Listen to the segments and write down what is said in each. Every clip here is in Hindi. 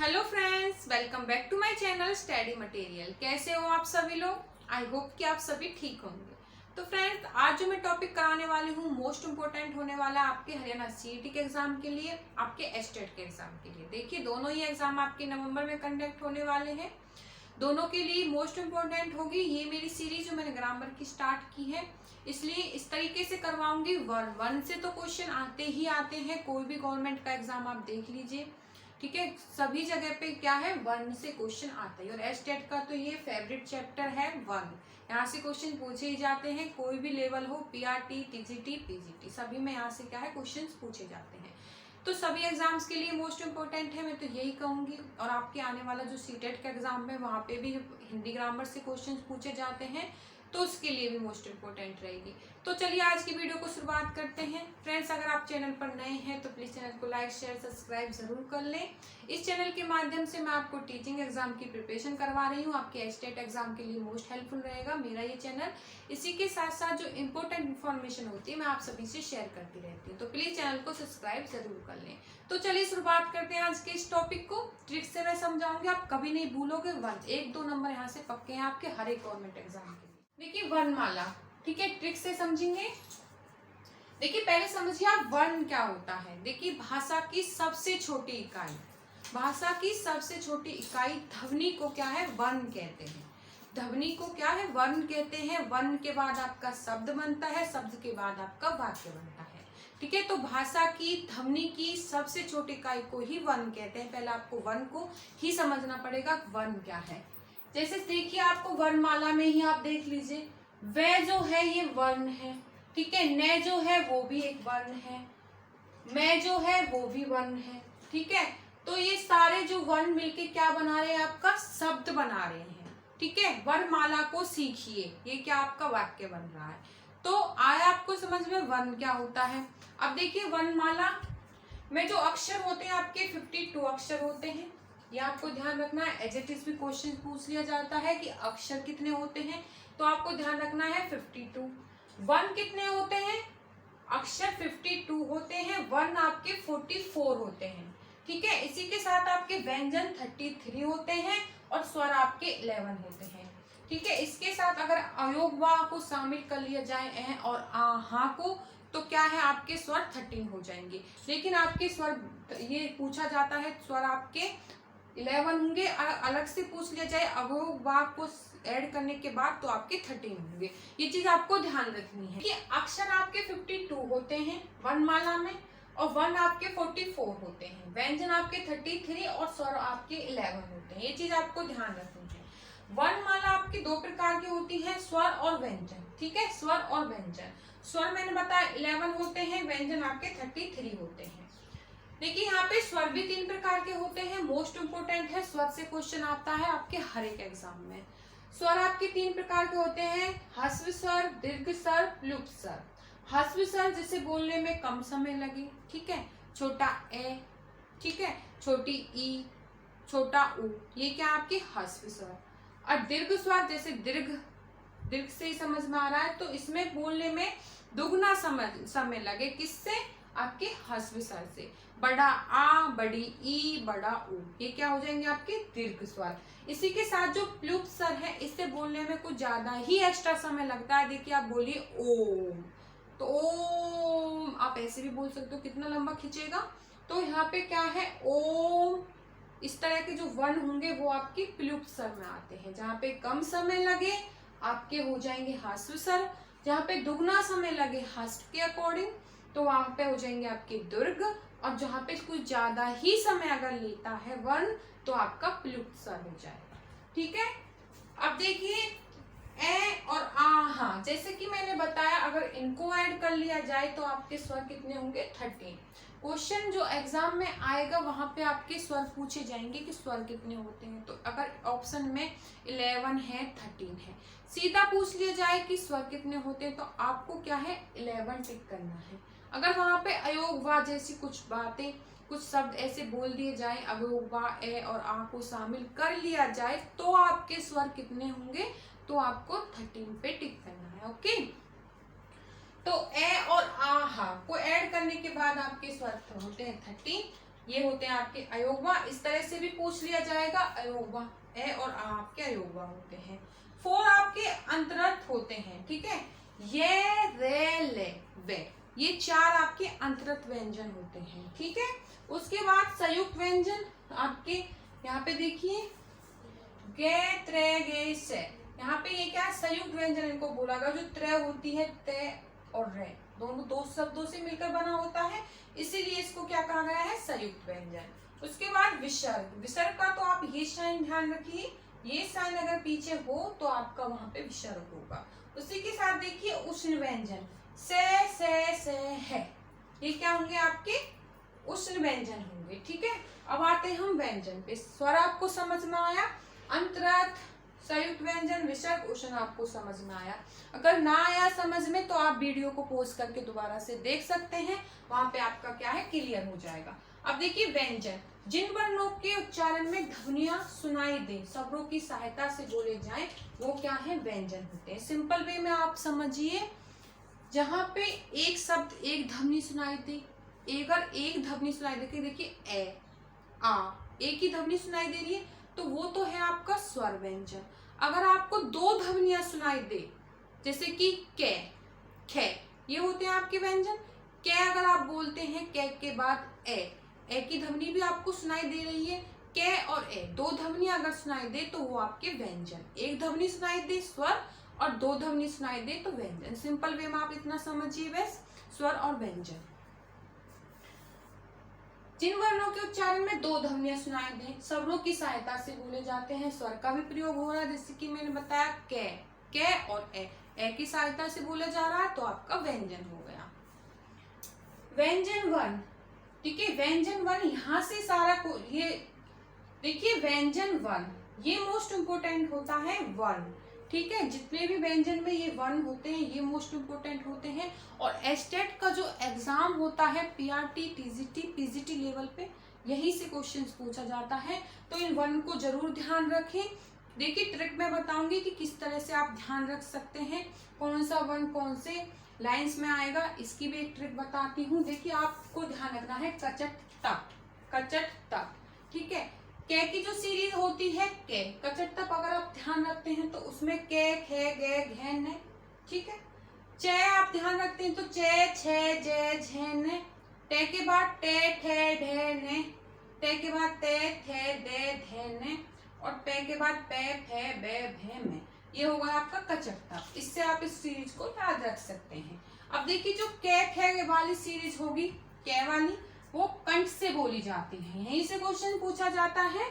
Hello friends, welcome back to my channel study material. कैसे हो आप सभी लोग? आई होप कि आप सभी ठीक होंगे। तो फ्रेंड्स, आज जो मैं टॉपिक कराने वाली हूँ मोस्ट इम्पोर्टेंट होने वाला है आपके हरियाणा सीईटी के एग्जाम के लिए, आपके एस्टेट के एग्जाम के लिए। देखिए, दोनों ही एग्जाम आपके नवंबर में कंडक्ट होने वाले हैं। दोनों के लिए मोस्ट इम्पोर्टेंट होगी ये मेरी सीरीज जो मैंने ग्रामर की स्टार्ट की है, इसलिए इस तरीके से करवाऊंगी। वन से तो क्वेश्चन आते ही आते हैं, कोई भी गवर्नमेंट का एग्जाम आप देख लीजिए, ठीक है। सभी जगह पे क्या है, वन से क्वेश्चन आता है। और एस्टेट का तो ये फेवरेट चैप्टर है वन, यहाँ से क्वेश्चन पूछे ही जाते हैं। कोई भी लेवल हो, पीआरटी, टीजीटी, पीजीटी, सभी में यहाँ से क्या है, क्वेश्चन पूछे जाते हैं। तो सभी एग्जाम्स के लिए मोस्ट इम्पोर्टेंट है, मैं तो यही कहूंगी। और आपके आने वाला जो सीटेट का एग्जाम है वहाँ पे भी हिंदी ग्रामर से क्वेश्चन पूछे जाते हैं, तो उसके लिए भी मोस्ट इम्पोर्टेंट रहेगी। तो चलिए आज की वीडियो को शुरुआत करते हैं। फ्रेंड्स, अगर आप चैनल पर नए हैं तो प्लीज चैनल को लाइक शेयर सब्सक्राइब जरूर कर लें। इस चैनल के माध्यम से मैं आपको टीचिंग एग्जाम की प्रिपरेशन करवा रही हूँ, आपके एस्टेट एग्जाम के लिए मोस्ट हेल्पफुल रहेगा मेरा ये चैनल। इसी के साथ साथ जो इम्पोर्टेंट इन्फॉर्मेशन होती है मैं आप सभी से शेयर करती रहती हूँ, तो प्लीज चैनल को सब्सक्राइब जरूर कर लें। तो चलिए शुरुआत करते हैं आज के इस टॉपिक को। ट्रिक से मैं समझाऊंगी, आप कभी नहीं भूलोगे। वन, एक दो नंबर यहाँ से पक्के हैं आपके हर एक गवर्नमेंट एग्जाम के। देखिए वर्णमाला, ठीक है, ट्रिक से समझेंगे। देखिए पहले समझिए आप वर्ण क्या होता है। देखिए भाषा की सबसे छोटी इकाई, भाषा की सबसे छोटी इकाई ध्वनि को क्या है, वर्ण कहते हैं। ध्वनि को क्या है, वर्ण कहते हैं। वर्ण के बाद आपका शब्द बनता है, शब्द के बाद आपका वाक्य बनता है, ठीक है। तो भाषा की ध्वनि की सबसे छोटी इकाई को ही वर्ण कहते हैं। पहले आपको वर्ण को ही समझना पड़ेगा, वर्ण क्या है। जैसे देखिए आपको वर्णमाला में ही आप देख लीजिए, वे जो है ये वर्ण है, ठीक है। न जो है वो भी एक वर्ण है, मैं जो है वो भी वर्ण है, ठीक है। तो ये सारे जो वर्ण मिलके क्या बना रहे हैं, आपका शब्द बना रहे हैं, ठीक है। वर्णमाला को सीखिए, ये क्या आपका वाक्य बन रहा है। तो आया आपको समझ में वर्ण क्या होता है। अब देखिए वर्णमाला में जो अक्षर होते हैं आपके 52 अक्षर होते हैं, ये आपको ध्यान रखना है। एज इट इज भी क्वेश्चन पूछ लिया जाता है कि अक्षर कितने होते हैं, तो आपको ध्यान रखना है 52। वर्ण कितने होते हैं, अक्षर 52 होते हैं, वर्ण आपके 44 होते हैं, ठीक है। इसी के साथ आपके व्यंजन 33 होते हैं और स्वर आपके 11 होते हैं, ठीक है। इसके साथ अगर अयोग वा को शामिल कर लिया जाए अ और हा को, तो क्या है, आपके स्वर 13 हो जाएंगे। लेकिन आपके स्वर, ये पूछा जाता है स्वर आपके 11 होंगे। अलग से पूछ लिया जाए अवयोग वा को ऐड करने के बाद, तो आपके 13 होंगे। ये चीज आपको ध्यान रखनी है कि अक्षर आपके 52 होते हैं वर्णमाला में, और वर्ण आपके 44 होते हैं, व्यंजन आपके 33 और स्वर आपके 11 होते हैं। ये चीज आपको ध्यान रखनी है। वर्णमाला आपकी दो प्रकार की होती है, स्वर और व्यंजन, ठीक है। स्वर और व्यंजन, स्वर मैंने बताया 11 होते हैं, व्यंजन आपके 33 होते हैं। देखिए यहाँ पे स्वर भी 3 प्रकार के होते हैं, मोस्ट इंपोर्टेंट है, स्वर से क्वेश्चन आता है आपके हर एक एग्जाम में। स्वर आपके 3 प्रकार के होते हैं, ह्रस्व स्वर, दीर्घ स्वर, प्लुप्त स्वर। ह्रस्व स्वर जिसे बोलने में कम समय लगे, ठीक है, छोटा ए, ठीक है, छोटी ई, छोटा उ, ये क्या आपके ह्रस्व स्वर। और दीर्घ स्वर जैसे दीर्घ, दीर्घ से ही समझ में आ रहा है, तो इसमें बोलने में दुगना समय लगे, किससे, आपके ह्रस्व स्वर से। बड़ा आ, बड़ी ई, बड़ा उ, ये क्या हो जाएंगे आपके दीर्घ स्वर। इसी के साथ जो प्लुप्त स्वर है, इससे बोलने में कुछ ज्यादा ही एक्स्ट्रा समय लगता है। देखिए आप बोलिए ओम, तो ओम आप ऐसे भी बोल सकते हो, कितना लंबा खींचेगा। तो यहाँ पे क्या है, ओम, इस तरह के जो वर्ण होंगे वो आपके प्लुप्त स्वर में आते हैं। जहाँ पे कम समय लगे आपके हो जाएंगे ह्रस्व स्वर, जहाँ पे दुगना समय लगे ह्रस्व के अकॉर्डिंग, तो वहां पे हो जाएंगे आपके दीर्घ, और जहाँ पे कुछ ज्यादा ही समय अगर लेता है वर्ण, तो आपका प्लुप्त स्वर हो जाएगा, ठीक है। अब देखिए ए और आ, हाँ, जैसे कि मैंने बताया अगर इनको ऐड कर लिया जाए तो आपके स्वर कितने होंगे, 13। क्वेश्चन जो एग्जाम में आएगा वहां पे आपके स्वर पूछे जाएंगे कि स्वर कितने होते हैं। तो अगर ऑप्शन में 11 है, 13 है, सीधा पूछ लिया जाए कि स्वर कितने होते हैं, तो आपको क्या है, 11 टिक करना है। अगर वहां पे अयोग वा जैसी कुछ बातें, कुछ शब्द ऐसे बोल दिए जाए, अयोग वा ए और आ को शामिल कर लिया जाए, तो आपके स्वर कितने होंगे, तो आपको 13 पे टिक करना है, ओके। तो ए और आ हा को ऐड करने के बाद आपके स्वर होते हैं 13, ये होते हैं आपके अयोगवा। इस तरह से भी पूछ लिया जाएगा, अयोगवा ए और आ आपके अयोगवा होते हैं। 4 आपके अंतरर्थ होते हैं, ठीक है, ये रे ले वे, ये 4 आपके अंतरर्थ व्यंजन होते हैं, ठीक है। उसके बाद संयुक्त व्यंजन आपके यहाँ पे देखिए गे त्रे गे से, यहाँ पे ये क्या है, संयुक्त व्यंजन इनको बोला गया, जो त्रे होती है ते और रे दोनों दो शब्दों से मिलकर बना होता है, इसीलिए इसको क्या कहा गया है, संयुक्त व्यंजन। उसके बाद विसर्ग, विसर्ग का तो आप ये साइन ध्यान रखिए, ये साइन अगर पीछे हो तो आपका वहां पे विसर्ग होगा। उसी के साथ देखिए उष्ण व्यंजन, से है, ये क्या होंगे आपके उष्ण व्यंजन होंगे, ठीक है। अब आते हैं हम व्यंजन पे। स्वर आपको समझ में आया, अंतरर्थ, संयुक्त व्यंजन, विसर्ग, उष्ण आपको समझ में आया। अगर ना आया समझ में तो आप वीडियो को पॉज करके दोबारा से देख सकते हैं, वहां पे आपका क्या है, क्लियर हो जाएगा। अब देखिए व्यंजन, जिन वर्णों के उच्चारण में ध्वनियां सुनाई दे, शब्दों की सहायता से बोले जाएं, वो क्या है, व्यंजन होते हैं। सिंपल वे में आप समझिए, जहां पे एक शब्द एक ध्वनि सुनाई दे, अगर एक ध्वनि सुनाई दे, देखिए ए आ, एक ही ध्वनि सुनाई दे रही है तो वो तो है आपका स्वर व्यंजन। अगर आपको 2 ध्वनियां सुनाई दे, जैसे कि कै खे, ये होते हैं आपके व्यंजन। कै अगर आप बोलते हैं, कै के बाद ए की ध्वनि भी आपको सुनाई दे रही है, कै और ए 2 ध्वनियां अगर सुनाई दे तो वो आपके व्यंजन। एक ध्वनि सुनाई दे स्वर और 2 ध्वनि सुनाई दे तो व्यंजन। सिंपल वे में आप इतना समझिए बस, स्वर और व्यंजन। जिन वर्णों के उच्चारण में 2 ध्वनियां सुनाई दें, शब्दों की सहायता से बोले जाते हैं, स्वर का भी प्रयोग हो रहा है, जैसे कि मैंने बताया कै और ए की सहायता से बोला जा रहा है तो आपका व्यंजन हो गया। व्यंजन वर्ण, ठीक है, व्यंजन वर्ण यहाँ से सारा को, ये देखिए व्यंजन वर्ण ये मोस्ट इंपोर्टेंट होता है वर्ण, ठीक है। जितने भी व्यंजन में ये वर्ण होते हैं ये मोस्ट इंपोर्टेंट होते हैं। और एस्टेट का जो एग्जाम होता है पीआरटी, टीजीटी, पीजीटी लेवल पे, यही से क्वेश्चंस पूछा जाता है, तो इन वर्ण को जरूर ध्यान रखें। देखिए ट्रिक मैं बताऊंगी कि किस तरह से आप ध्यान रख सकते हैं, कौन सा वर्ण कौन से लाइन्स में आएगा, इसकी भी एक ट्रिक बताती हूँ। देखिए आपको ध्यान रखना है कचट तक, ठीक है। कै की जो सीरीज होती है कै कचट तक, अगर आप ध्यान रखते हैं तो उसमें कै खे गे घे ने, ठीक है। चे आप ध्यान रखते हैं तो चे छे जे झे ने, टे के बाद टे ठे ढे ने, टे के बाद ते थे दे धे ने, और पे के बाद पे फे बे भे में, ये होगा आपका कचट तक। इससे आप इस सीरीज को याद रख सकते हैं। अब देखिए जो कै खे वाली सीरीज होगी, कै वाली, वो कंठ से बोली जाती है। यहीं से क्वेश्चन पूछा जाता है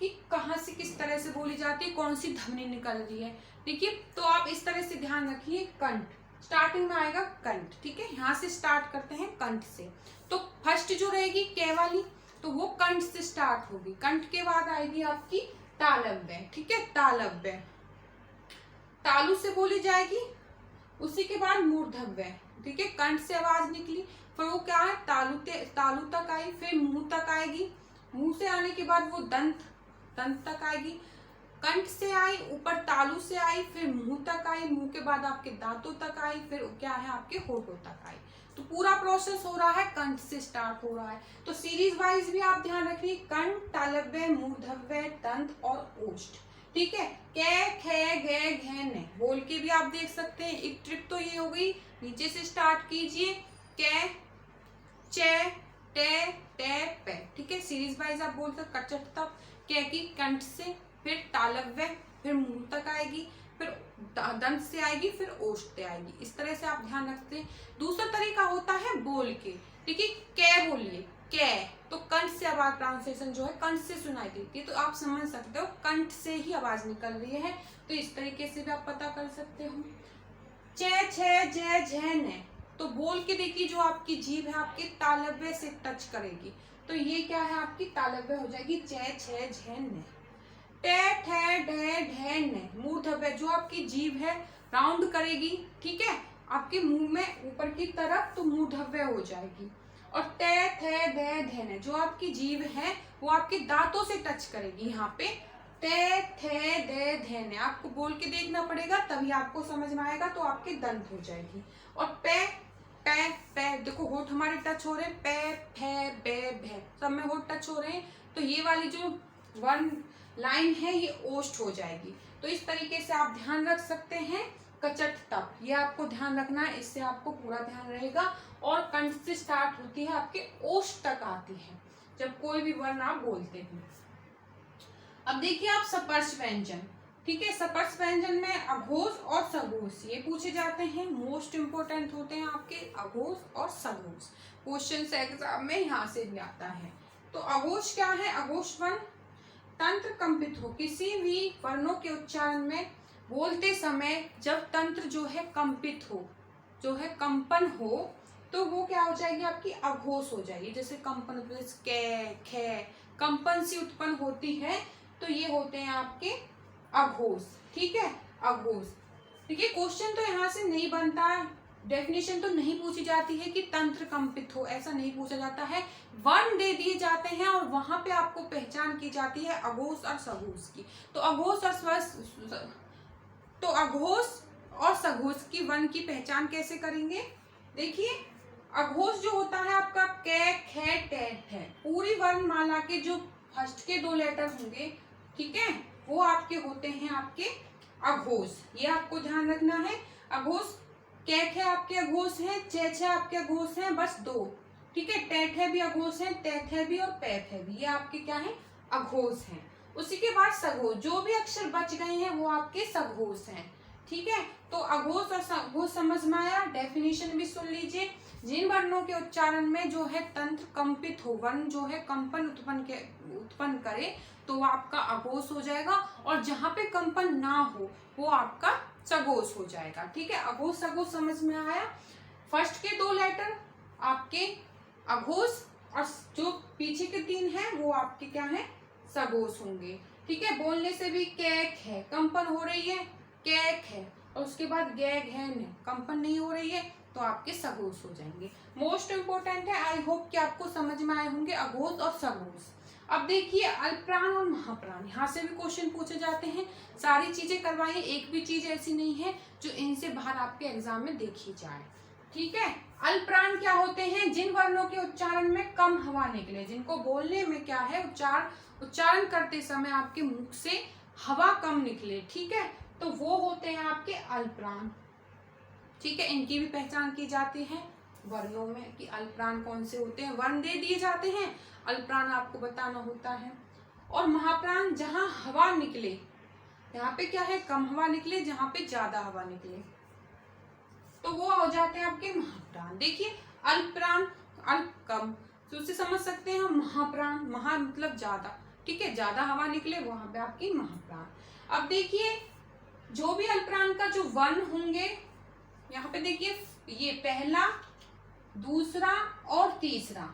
कि कहाँ से किस तरह से बोली जाती है, कौन सी ध्वनि निकल रही है। देखिए तो आप इस तरह से ध्यान रखिए, कंठ स्टार्टिंग में आएगा कंठ, ठीक है, यहाँ से स्टार्ट करते हैं कंठ से। तो फर्स्ट जो रहेगी कै वाली तो वो कंठ से स्टार्ट होगी, कंठ के बाद आएगी आपकी तालव्य, ठीक है, तालव्य तालु से बोली जाएगी। उसी के बाद मूर्धव्य, ठीक है, कंठ से आवाज निकली, फिर वो क्या है तालु तक आई, फिर मुंह तक आएगी, मुंह से आने के बाद वो दंत तक आएगी, कंठ से आई, ऊपर तालु से आई, फिर मुंह तक आई, मुंह के बाद आपके दांतों तक आई, फिर क्या है आपके होठों तक आई। तो पूरा प्रोसेस हो रहा है कंठ से स्टार्ट हो रहा है। तो सीरीज वाइज भी आप ध्यान रखिए, कंठ, तालव्य, मूर्धव्य, दंत और ओष्ठ, ठीक है। कै खे घे घे ने बोल के भी आप देख सकते हैं। एक ट्रिक तो ये हो गई, नीचे से स्टार्ट कीजिए, कै चे टे टे पे, ठीक है, सीरीज वाइज आप बोल सकते। कचट तक कै की कंठ से, फिर तालव्य, फिर मुंह तक आएगी, फिर दंत से आएगी, फिर ओष्ठ से आएगी। इस तरह से आप ध्यान रखते हैं। दूसरा तरीका होता है बोल के, देखिए कै बोलिए, कै तो कंठ से आवाज, ट्रांसलेशन जो है कंठ से सुनाई देती है, तो आप समझ सकते हो कंठ से ही आवाज निकल रही है। तो इस तरीके से भी आप पता कर सकते हो। चे छे जे झे ने तो बोल के देखिए जो आपकी जीभ है आपके तालव्य से टच करेगी, तो ये क्या है आपकी तालव्य हो जाएगी, चे छे झे ने। टे ठे ढे ढे ने मूर्धव्य, जो आपकी जीभ है राउंड करेगी, ठीक है, आपके मुंह में ऊपर की तरफ, तो मूर्धव्य हो जाएगी। और टे थे दे धे ने, जो आपकी जीभ है वो आपके दांतों से टच करेगी, यहाँ पे टे थे दे धे ने, आपको बोल के देखना पड़ेगा तभी आपको समझ में आएगा, तो आपके दंत हो जाएगी। और पे पै पै, देखो होठ हमारे टच हो रहे हैं, पै फै बे भै, सब में होठ टच हो रहे हैं, तो ये वाली जो वन लाइन है ये ओष्ठ हो जाएगी। तो इस तरीके से आप ध्यान रख सकते हैं। कचट तप, ये आपको ध्यान रखना है, इससे आपको पूरा ध्यान रहेगा। और कंठ से स्टार्ट होती है, आपके ओष्ठ तक आती है जब कोई भी वर्ण आप बोलते हैं। अब देखिए आप सपर्श व्यंजन, ठीक है, सपर्श व्यंजन में अघोष और सघोष ये पूछे जाते हैं, मोस्ट इंपोर्टेंट होते हैं आपके अघोष और सघोष। क्वेश्चन एग्जाम में यहाँ से भी आता है। तो अघोष क्या है? अघोष वर्ण तंत्र कंपित हो, किसी भी वर्णों के उच्चारण में बोलते समय जब तंत्र जो है कंपित हो, जो है कंपन हो, तो वो क्या हो जाएगी? आपकी अघोष हो जाएगी। जैसे कंपन, कै खे, कंपन सी उत्पन्न होती है, तो ये होते हैं आपके अघोष, ठीक है, अघोष। देखिए क्वेश्चन तो यहाँ से नहीं बनता है, डेफिनेशन तो नहीं पूछी जाती है कि तंत्र कंपित हो, ऐसा नहीं पूछा जाता है। वर्ण दे दिए जाते हैं और वहां पे आपको पहचान की जाती है अघोष और सघोष की। तो अघोष और सघोष की वर्ण की पहचान कैसे करेंगे? देखिए अघोष जो होता है आपका कै खे टे ठे, पूरी वर्णमाला के जो फर्स्ट के 2 लेटर होंगे, ठीक है, वो आपके होते हैं आपके अघोष। ये आपको ध्यान रखना है। अघोष कै खे आपके अघोष हैं, चे छे आपके अघोष हैं, बस 2, ठीक है, टे ठे भी अघोष हैं, ते थे भी और पै थे भी, ये आपके क्या है? अघोष हैं। उसी के बाद सघोष, जो भी अक्षर बच गए हैं वो आपके सघोष हैं, ठीक है। तो अघोष और सघोष समझ में आया। डेफिनेशन भी सुन लीजिए। जिन वर्णों के उच्चारण में जो है तंत्र कंपित हो, वर्ण जो है कंपन उत्पन्न करे, तो वो आपका अघोष हो जाएगा, और जहां पे कंपन ना हो वो आपका सघोष हो जाएगा, ठीक है। अघोष सघोष समझ में आया। फर्स्ट के 2 लेटर आपके अघोष और जो पीछे के 3 हैं वो आपके क्या है? सघोष होंगे, ठीक है। बोलने से भी कैक है, कंपन हो रही है, कैक है, और उसके बाद गैग है, कंपन नहीं हो रही है, तो आपके सघोष हो जाएंगे। मोस्ट इंपोर्टेंट है। आई होप कि आपको समझ में आए होंगे अघोष और सघोष। अब देखिए अल्पप्राण और महाप्राण, यहाँ से भी क्वेश्चन पूछे जाते हैं। सारी चीजें करवाइए, एक भी चीज ऐसी नहीं है जो इनसे बाहर आपके एग्जाम में देखी जाए, ठीक है। अल्पप्राण क्या होते हैं? जिन वर्णों के उच्चारण में कम हवा निकले, जिनको बोलने में क्या है उच्चारण करते समय आपके मुख से हवा कम निकले, ठीक है, तो वो होते हैं आपके अल्पप्राण, ठीक है। इनकी भी पहचान की जाती है वर्णों में कि अल्पप्राण कौन से होते हैं। वर्ण दे दिए जाते हैं, अल्पप्राण आपको बताना होता है। और महाप्राण जहां हवा निकले, यहाँ पे क्या है? कम हवा निकले, जहां पे ज्यादा हवा निकले, तो वो हो जाते हैं आपके महाप्राण। देखिए अल्पप्राण अल्प कम, तो उससे समझ सकते हैं हम महाप्राण, महा मतलब ज्यादा, ठीक है, ज्यादा हवा निकले वहां पे आपकी महाप्राण। अब देखिए जो भी अल्पप्राण का जो वर्ण होंगे, यहाँ पे देखिए ये पहला, दूसरा और तीसरा,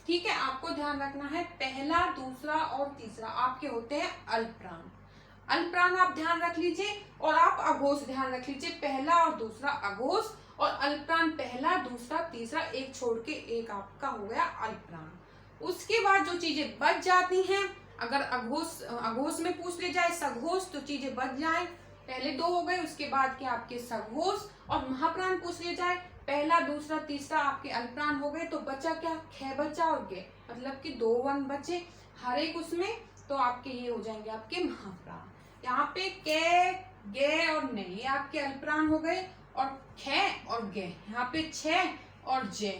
ठीक है, आपको ध्यान रखना है। पहला, दूसरा और तीसरा आपके होते हैं अल्पप्राण। अल्पप्राण आप ध्यान रख लीजिए, और आप अघोष ध्यान रख लीजिए। पहला और दूसरा अघोष, और अल्पप्राण पहला, दूसरा, तीसरा, एक छोड़ के एक आपका हो गया अल्पप्राण। उसके बाद जो चीजें बच जाती हैं, अगर अघोष में पूछ ले जाए सघोष, तो चीजें बच जाए। पहले 2 हो गए, उसके बाद के आपके सघोष, और महाप्राण पूछ ले जाए, पहला, दूसरा, तीसरा आपके अल्पप्राण हो गए, तो बचा क्या? खे बचा और गे, मतलब कि 2 वर्ण बचे हर एक उसमें, तो आपके ये हो जाएंगे आपके महाप्राण। यहाँ पे के, गे और ने, ये आपके अल्पप्राण हो गए, और खे और गे, यहाँ पे छे और जे,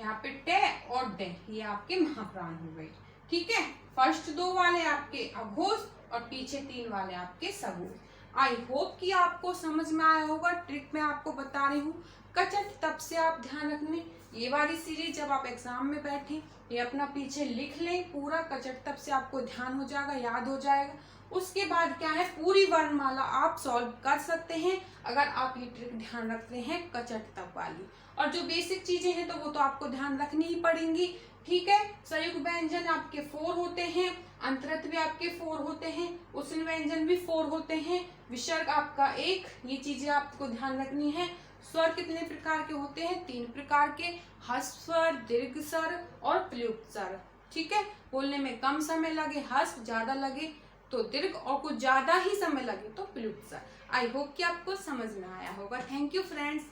यहाँ पे टे और डे, ये आपके महाप्राण हो गए, ठीक है। फर्स्ट 2 वाले आपके अघोष, और पीछे 3 वाले आपके सघोष। आई होप कि आपको समझ में आया होगा। ट्रिक मैं आपको बता रही हूँ, कचट तब से आप ध्यान रखने, ये वाली सीरीज जब आप एग्जाम में बैठे ये अपना पीछे लिख लें, पूरा कचट तब से आपको ध्यान हो जाएगा, याद हो जाएगा। उसके बाद क्या है, पूरी वर्णमाला आप सॉल्व कर सकते हैं अगर आप ये ट्रिक ध्यान रखते हैं कचट तब वाली। और जो बेसिक चीजें हैं तो वो तो आपको ध्यान रखनी ही पड़ेंगी, ठीक है। संयुक्त व्यंजन आपके 4 होते हैं, अंतरत भी आपके 4 होते हैं, उष्ण व्यंजन भी 4 होते हैं, विसर्ग आपका 1, ये चीजें आपको ध्यान रखनी है। स्वर कितने प्रकार के होते हैं? 3 प्रकार के, ह्रस्व स्वर, दीर्घ स्वर और प्लुत स्वर, ठीक है। बोलने में कम समय लगे ह्रस्व, ज्यादा लगे तो दीर्घ, और कुछ ज्यादा ही समय लगे तो प्लुत स्वर। आई होप कि आपको समझ में आया होगा। Thank you friends.